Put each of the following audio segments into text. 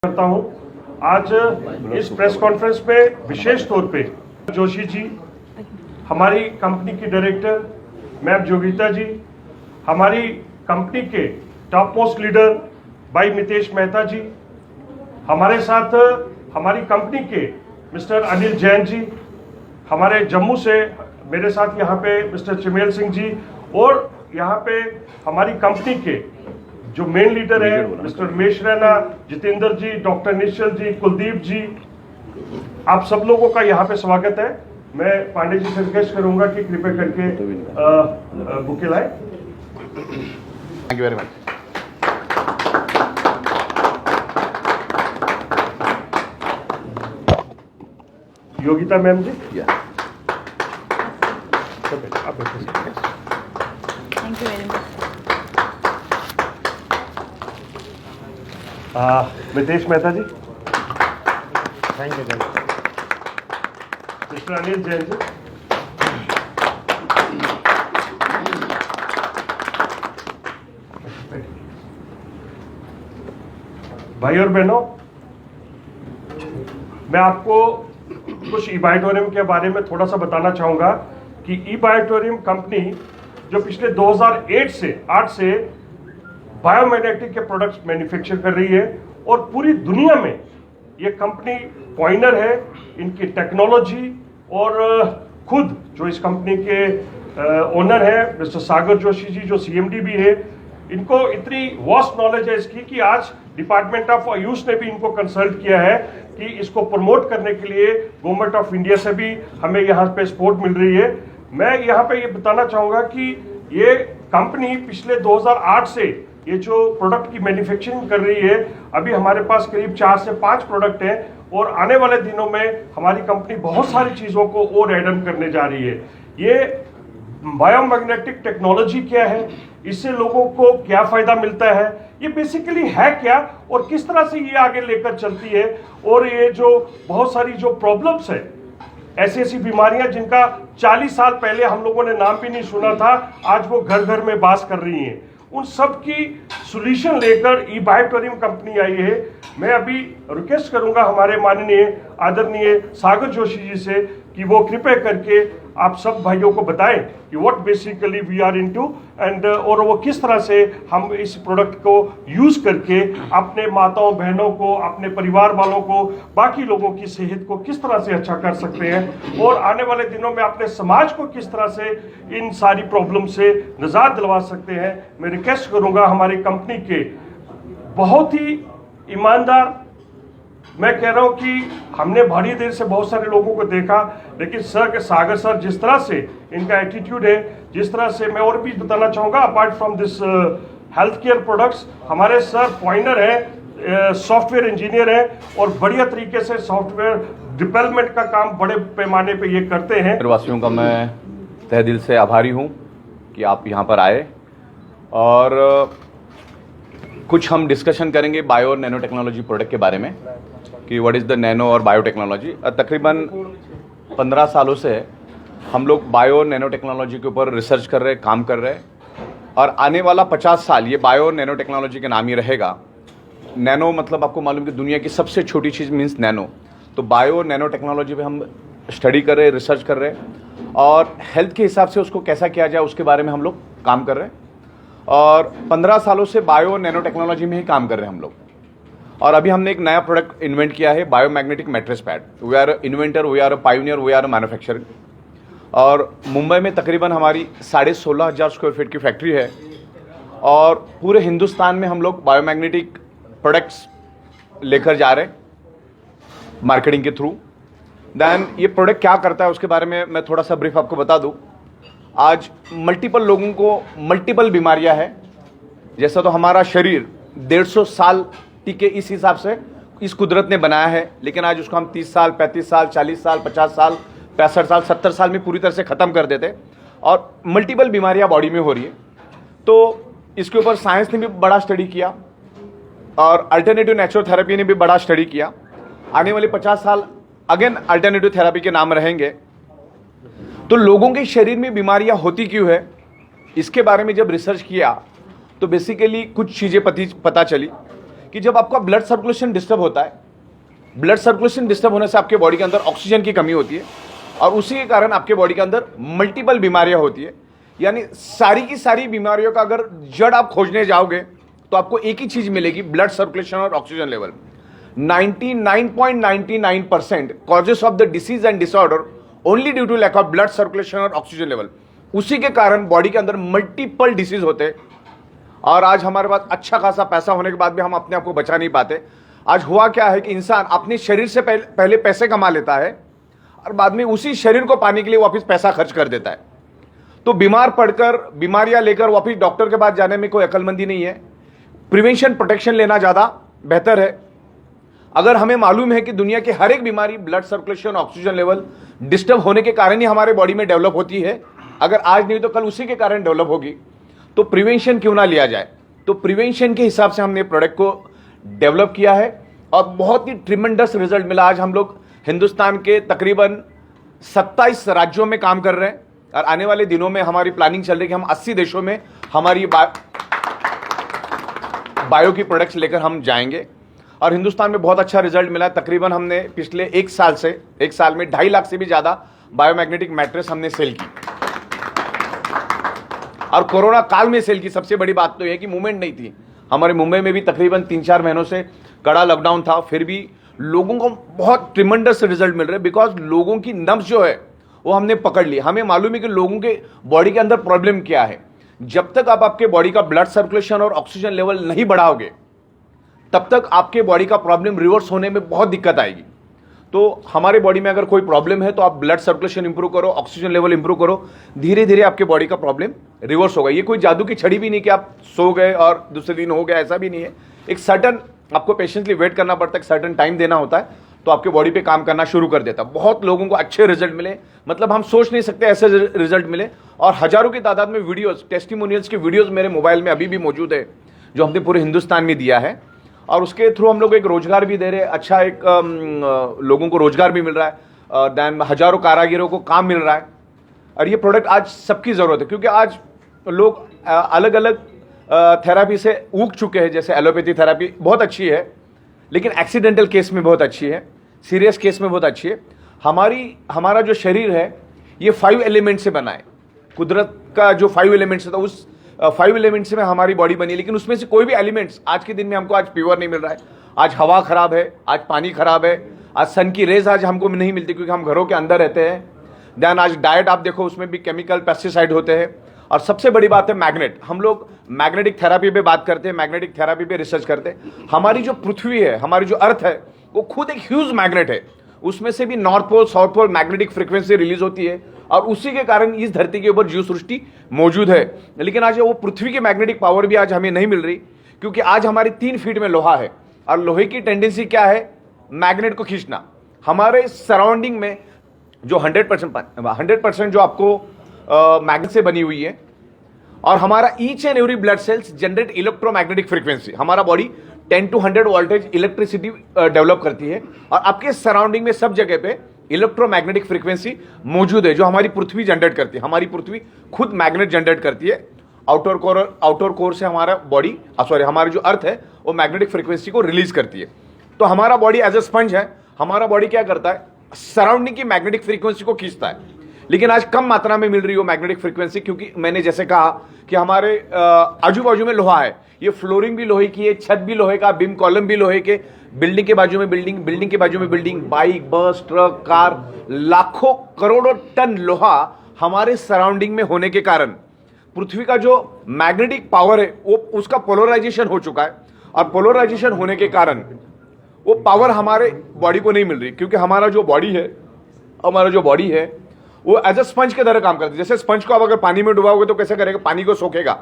करता हूं। आज इस प्रेस कॉन्फ्रेंस में विशेष तौर पे जोशी जी, हमारी कंपनी की डायरेक्टर मैम योगिता जी, हमारी कंपनी के टॉप मोस्ट लीडर भाई मितेश मेहता जी, हमारे साथ हमारी कंपनी के मिस्टर अनिल जैन जी, हमारे जम्मू से मेरे साथ यहाँ पे मिस्टर चिमेल सिंह जी, और यहाँ पे हमारी कंपनी के जो मेन लीडर है मिस्टर उमेश रैना, जितेंद्र जी, डॉक्टर निश्चल जी, कुलदीप जी, आप सब लोगों का यहाँ पे स्वागत है। मैं पांडे जी से रिक्वेस्ट करूंगा कि कृपया करके बुके लाए। Thank you very much. Yogita ma'am ji, thank you very much. Mitesh Mehta ji, thank you. Mister Anil Jain ji, भाई और बहनों, मैं आपको कुछ ई-बायोटोरियम के बारे में थोड़ा सा बताना चाहूंगा कि ई-बायोटोरियम कंपनी जो पिछले 2008 से 8 से बायोमैग्नेटिक के प्रोडक्ट्स मैन्युफैक्चर कर रही है और पूरी दुनिया में ये कंपनी पॉइनर है। इनकी टेक्नोलॉजी और खुद जो इस कंपनी के ओनर है मिस्टर सागर जोशी जी, जो सीएमडी भी है, इनको इतनी वास्ट नॉलेज है इसकी कि आज डिपार्टमेंट ऑफ आयुष ने भी इनको कंसल्ट किया है कि इसको प्रमोट करने के लिए गवर्नमेंट ऑफ इंडिया से भी हमें यहाँ पे सपोर्ट मिल रही है। मैं यहाँ पे ये बताना चाहूँगा कि ये कंपनी पिछले 2008 से ये जो प्रोडक्ट की मैन्युफैक्चरिंग कर रही है, अभी हमारे पास करीब 4 से 5 प्रोडक्ट हैं और आने वाले दिनों में हमारी कंपनी बहुत सारी चीज़ों को और एड ऑन करने जा रही है। ये बायोमैग्नेटिक टेक्नोलॉजी क्या है, इससे लोगों को क्या फायदा मिलता है, ये बेसिकली है क्या और किस तरह से ये आगे लेकर चलती है, और ये जो बहुत सारी जो प्रॉब्लम्स है, ऐसी बीमारियां जिनका 40 साल पहले हम लोगों ने नाम भी नहीं सुना था, आज वो घर घर में बास कर रही हैं, उन सब की सॉल्यूशन लेकर ई-बायोटोरियम कंपनी आई है। मैं अभी रिक्वेस्ट करूंगा हमारे माननीय आदरणीय सागर जोशी जी से कि वो कृपया करके आप सब भाइयों को बताएं कि what basically we are into and और वो किस तरह से हम इस प्रोडक्ट को यूज करके अपने माताओं बहनों को, अपने परिवार वालों को, बाकी लोगों की सेहत को किस तरह से अच्छा कर सकते हैं और आने वाले दिनों में अपने समाज को किस तरह से इन सारी प्रॉब्लम से निजात दिलवा सकते हैं। मैं रिक्वेस्ट करूंगा हमारी कंपनी के बहुत ही ईमानदार, मैं कह रहा हूं कि हमने बड़ी देर से बहुत सारे लोगों को देखा, लेकिन सर के सागर सर जिस तरह से इनका एटीट्यूड है, जिस तरह से मैं और भी बताना चाहूँगा apart from this health care products, हमारे सर पॉइनर है, सॉफ्टवेयर इंजीनियर है और बढ़िया तरीके से सॉफ्टवेयर डेवलपमेंट का काम बड़े पैमाने पे ये करते हैं। वासियों का मैं तहे दिल से आभारी हूँ कि आप यहाँ पर आए और कुछ हम डिस्कशन करेंगे बायो और नैनो टेक्नोलॉजी प्रोडक्ट के बारे में कि व्हाट इज़ द नैनो और बायोटेक्नोलॉजी। तकरीबन 15 सालों से हम लोग बायो और नैनो टेक्नोलॉजी के ऊपर रिसर्च कर रहे हैं, काम कर रहे हैं और आने वाला 50 साल ये बायो और नैनो टेक्नोलॉजी के नाम ही रहेगा। नैनो मतलब आपको मालूम कि दुनिया की सबसे छोटी चीज़ मीन्स नैनो, तो बायो और नैनो टेक्नोलॉजी पे हम स्टडी कर रहे हैं, रिसर्च कर रहे हैं और हेल्थ के हिसाब से उसको कैसा किया जाए उसके बारे में हम लोग काम कर रहे हैं और 15 सालों से बायो और नैनो टेक्नोलॉजी में ही काम कर रहे हैं हम लोग। और अभी हमने एक नया प्रोडक्ट इन्वेंट किया है, biomagnetic mattress pad. We are inventor, we are pioneer, we are manufacturer. और मुंबई में तकरीबन हमारी 16,500 स्क्वायर फीट की फैक्ट्री है और पूरे हिंदुस्तान में हम लोग बायोमैग्नेटिक प्रोडक्ट्स लेकर जा रहे हैं मार्केटिंग के थ्रू। दैन ये प्रोडक्ट क्या करता है उसके बारे में मैं थोड़ा सा ब्रीफ आपको बता दूं। आज मल्टीपल लोगों को मल्टीपल बीमारियां हैं, जैसा तो हमारा शरीर 150 साल टीके इस हिसाब से इस कुदरत ने बनाया है, लेकिन आज उसको हम 30 साल, 35 साल, 40 साल, 50 साल, 65 साल, 70 साल में पूरी तरह से ख़त्म कर देते और मल्टीपल बीमारियां बॉडी में हो रही है। तो इसके ऊपर साइंस ने भी बड़ा स्टडी किया और अल्टरनेटिव नेचुरल थेरेपी ने भी बड़ा स्टडी किया। आने वाले 50 साल अगेन अल्टरनेटिव थेरेपी के नाम रहेंगे। तो लोगों के शरीर में बीमारियां होती क्यों है, इसके बारे में जब रिसर्च किया तो बेसिकली कुछ चीज़ें पता चली कि जब आपका ब्लड सर्कुलेशन डिस्टर्ब होता है, ब्लड सर्कुलेशन डिस्टर्ब होने से आपके बॉडी के अंदर ऑक्सीजन की कमी होती है और उसी के कारण आपके बॉडी के अंदर मल्टीपल बीमारियां होती है। यानी सारी की सारी बीमारियों का अगर जड़ आप खोजने जाओगे तो आपको एक ही चीज मिलेगी, ब्लड सर्कुलेशन और oxygen level. 99.99% causes of the disease and disorder only due to lack of blood circulation और ऑक्सीजन लेवल। उसी के कारण बॉडी के अंदर मल्टीपल डिसीज होते हैं। और आज हमारे पास अच्छा खासा पैसा होने के बाद भी हम अपने आप को बचा नहीं पाते। आज हुआ क्या है कि इंसान अपने शरीर से पहले पैसे कमा लेता है और बाद में उसी शरीर को पाने के लिए वापस पैसा खर्च कर देता है। तो बीमार पड़कर बीमारियां लेकर वापस डॉक्टर के पास जाने में कोई अक्लमंदी नहीं है। प्रिवेंशन प्रोटेक्शन लेना ज़्यादा बेहतर है। अगर हमें मालूम है कि दुनिया की हर एक बीमारी blood circulation oxygen level disturb होने के कारण ही हमारे बॉडी में डेवलप होती है, अगर आज नहीं तो कल उसी के कारण डेवलप होगी, तो प्रिवेंशन क्यों ना लिया जाए। तो प्रिवेंशन के हिसाब से हमने प्रोडक्ट को डेवलप किया है और बहुत ही ट्रिमेंडस रिजल्ट मिला। आज हम लोग हिंदुस्तान के तकरीबन 27 राज्यों में काम कर रहे हैं और आने वाले दिनों में हमारी प्लानिंग चल रही है कि हम 80 देशों में हमारी बायो की प्रोडक्ट्स लेकर हम जाएंगे। और हिंदुस्तान में बहुत अच्छा रिजल्ट मिला। तकरीबन हमने पिछले एक साल में 2.5 लाख से भी ज़्यादा बायोमैग्नेटिक मैट्रेस हमने सेल की और कोरोना काल में सेल की। सबसे बड़ी बात तो यह कि मूवमेंट नहीं थी। हमारे मुंबई में भी तकरीबन 3-4 महीनों से कड़ा लॉकडाउन था, फिर भी लोगों को बहुत ट्रिमेंडस रिजल्ट मिल रहे हैं। बिकॉज लोगों की नब्ज जो है वो हमने पकड़ ली। हमें मालूम है कि लोगों के बॉडी के अंदर प्रॉब्लम क्या है। जब तक आप आपके बॉडी का ब्लड सर्कुलेशन और ऑक्सीजन लेवल नहीं बढ़ाओगे तब तक आपके बॉडी का प्रॉब्लम रिवर्स होने में बहुत दिक्कत आएगी। तो हमारे बॉडी में अगर कोई प्रॉब्लम है तो आप ब्लड सर्कुलेशन इंप्रूव करो, ऑक्सीजन लेवल इंप्रूव करो, धीरे धीरे आपके बॉडी का प्रॉब्लम रिवर्स होगा। ये कोई जादू की छड़ी भी नहीं कि आप सो गए और दूसरे दिन हो गया, ऐसा भी नहीं है। एक सर्टन आपको पेशेंटली वेट करना पड़ता है, एक सर्टन टाइम देना होता है, तो आपके बॉडी पे काम करना शुरू कर देता है। बहुत लोगों को अच्छे रिजल्ट मिले, मतलब हम सोच नहीं सकते ऐसे रिजल्ट मिले। और हजारों की तादाद में वीडियोस, टेस्टिमोनियल्स के वीडियोस मेरे मोबाइल में अभी भी मौजूद है जो हमने पूरे हिंदुस्तान में दिया है। और उसके थ्रू हम लोग एक रोजगार भी दे रहे हैं। अच्छा, एक लोगों को रोजगार भी मिल रहा है, दैन हजारों कारागिरों को काम मिल रहा है। और ये प्रोडक्ट आज सबकी ज़रूरत है, क्योंकि आज लोग अलग अलग थेरापी से ऊब चुके हैं। जैसे एलोपैथी थेरापी बहुत अच्छी है, लेकिन एक्सीडेंटल केस में बहुत अच्छी है, सीरियस केस में बहुत अच्छी है। हमारा जो शरीर है ये 5 एलिमेंट से बना है। कुदरत का जो 5 एलिमेंट्स था, उस 5 एलिमेंट्स में हमारी बॉडी बनी है। लेकिन उसमें से कोई भी एलिमेंट्स आज के दिन में हमको आज प्योर नहीं मिल रहा है। आज हवा खराब है, आज पानी खराब है, आज सन की रेज आज हमको नहीं मिलती क्योंकि हम घरों के अंदर रहते हैं। दैन आज डाइट आप देखो, उसमें भी केमिकल पेस्टिसाइड होते हैं। और सबसे बड़ी बात है मैग्नेट। हम लोग मैग्नेटिक थेरापी पे बात करते हैं, मैग्नेटिक थेरापी पे रिसर्च करते हैं। हमारी जो पृथ्वी है, हमारी जो अर्थ है, वो खुद एक ह्यूज मैग्नेट है। उसमें से भी north pole south pole magnetic frequency release होती है और उसी के कारण इस धरती के ऊपर जीव सृष्टि मौजूद है। लेकिन आज वो पृथ्वी की मैग्नेटिक पावर भी आज हमें नहीं मिल रही, क्योंकि आज हमारे 3 फीट में लोहा है और लोहे की टेंडेंसी क्या है, मैग्नेट को खींचना। हमारे सराउंडिंग में जो 100% जो आपको मैग्नेट से बनी हुई है, और हमारा each and every blood cells generate electromagnetic frequency. हमारा body 10 to 100 voltage electricity develop करती है और आपके सराउंडिंग में सब जगह पे इलेक्ट्रोमैग्नेटिक फ्रीक्वेंसी मौजूद है जो हमारी पृथ्वी जनरेट करती है। हमारी पृथ्वी खुद मैग्नेट जनरेट करती है। आउटर कोर से हमारा बॉडी हमारी जो अर्थ है वो मैग्नेटिक फ्रीक्वेंसी को रिलीज करती है। तो हमारा बॉडी एज ए स्पंज है। हमारा बॉडी क्या करता है, सराउंडिंग की मैग्नेटिक फ्रीक्वेंसी को खींचता है। लेकिन आज कम मात्रा में मिल रही हो मैग्नेटिक फ्रीक्वेंसी, क्योंकि मैंने जैसे कहा कि हमारे आजू बाजू में लोहा है। ये फ्लोरिंग भी लोहे की है, छत भी लोहे का, बीम कॉलम भी लोहे के, बिल्डिंग के बाजू में बिल्डिंग के बाजू में बिल्डिंग, बाइक, बस, ट्रक, कार, लाखों करोड़ों टन लोहा हमारे सराउंडिंग में होने के कारण पृथ्वी का जो मैग्नेटिक पावर है वो उसका पोलराइजेशन हो चुका है। और पोलराइजेशन होने के कारण वो पावर हमारे बॉडी को नहीं मिल रही, क्योंकि हमारा जो बॉडी है वो एज ए स्पंज के तरह काम करता है। जैसे स्पंज को आप अगर पानी में डुबाओगे तो कैसे करेगा, पानी को सोखेगा।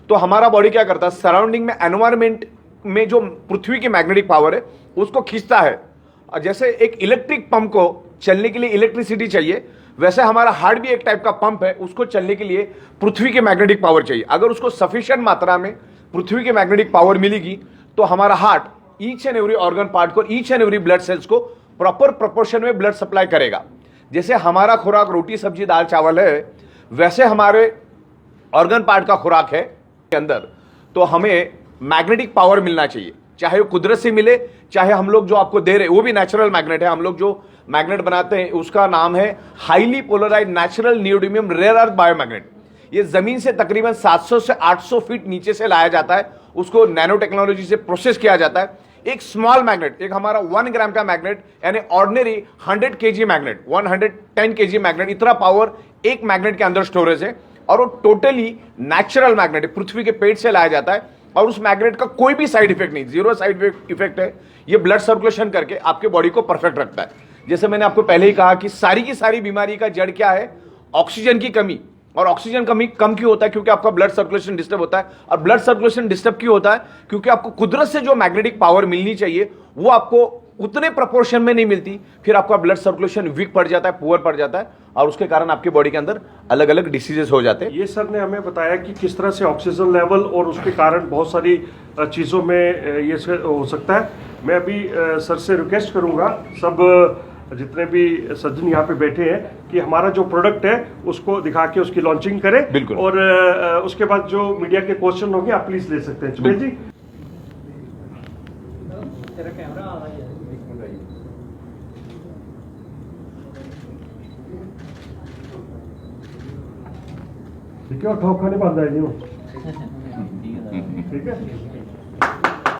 तो हमारा बॉडी क्या करता है, सराउंडिंग में एनवायरमेंट में जो पृथ्वी की मैग्नेटिक पावर है उसको खींचता है। और जैसे एक इलेक्ट्रिक पंप को चलने के लिए इलेक्ट्रिसिटी चाहिए, वैसे हमारा हार्ट भी एक टाइप का पंप है, उसको चलने के लिए पृथ्वी की मैग्नेटिक पावर चाहिए। अगर उसको सफिशिएंट मात्रा में पृथ्वी की मैग्नेटिक पावर मिलेगी तो हमारा heart each and every organ part को, each and every blood cells को प्रॉपर प्रोपोर्शन में ब्लड सप्लाई करेगा। जैसे हमारा खुराक रोटी सब्जी दाल चावल है, वैसे हमारे ऑर्गन पार्ट का खुराक है के अंदर। तो हमें मैग्नेटिक पावर मिलना चाहिए, चाहे वो कुदरत से मिले, चाहे हम लोग जो आपको दे रहे वो भी नेचुरल मैग्नेट है। हम लोग जो मैग्नेट बनाते हैं उसका नाम है highly polarised natural neodymium rare earth biomagnet. ये जमीन से तकरीबन 700 से 800 फीट नीचे से लाया जाता है, उसको नैनो टेक्नोलॉजी से प्रोसेस किया जाता है। एक स्मॉल मैग्नेट, एक हमारा 1 ग्राम का मैग्नेट यानी ordinary 100 KG magnet, 110 KG magnet, इतना पावर एक मैग्नेट के अंदर स्टोरेज है। और वो टोटली नेचुरल मैग्नेट है, पृथ्वी के पेट से लाया जाता है। और उस मैग्नेट का कोई भी साइड इफेक्ट नहीं, जीरो साइड इफेक्ट है। ये ब्लड सर्कुलेशन करके आपके बॉडी को परफेक्ट रखता है। जैसे मैंने आपको पहले ही कहा कि सारी की सारी बीमारी का जड़ क्या है? ऑक्सीजन की कमी। और ऑक्सीजन कमी कम क्यों होता है? क्योंकि आपका ब्लड सर्कुलेशन डिस्टर्ब होता है। और ब्लड सर्कुलेशन डिस्टर्ब क्यों होता है? क्योंकि आपको कुदरत से जो मैग्नेटिक पावर मिलनी चाहिए वो आपको उतने प्रोपोर्शन में नहीं मिलती। फिर आपका ब्लड सर्कुलेशन वीक पड़ जाता है, पुअर पड़ जाता है, और उसके कारण आपके बॉडी के अंदर अलग अलग डिसीजेस हो जाते हैं। ये सर ने हमें बताया कि किस तरह से ऑक्सीजन लेवल और उसके कारण बहुत सारी चीज़ों में ये हो सकता है। मैं अभी सर से रिक्वेस्ट करूंगा, सब जितने भी सज्जन यहाँ पे बैठे हैं, कि हमारा जो प्रोडक्ट है उसको दिखा के उसकी लॉन्चिंग करें। बिल्कुल। और उसके बाद जो मीडिया के क्वेश्चन होंगे आप प्लीज ले सकते हैं। चुपेल जी, ठीक है, और ठोक खाने बांधा है जी वो। ठीक है।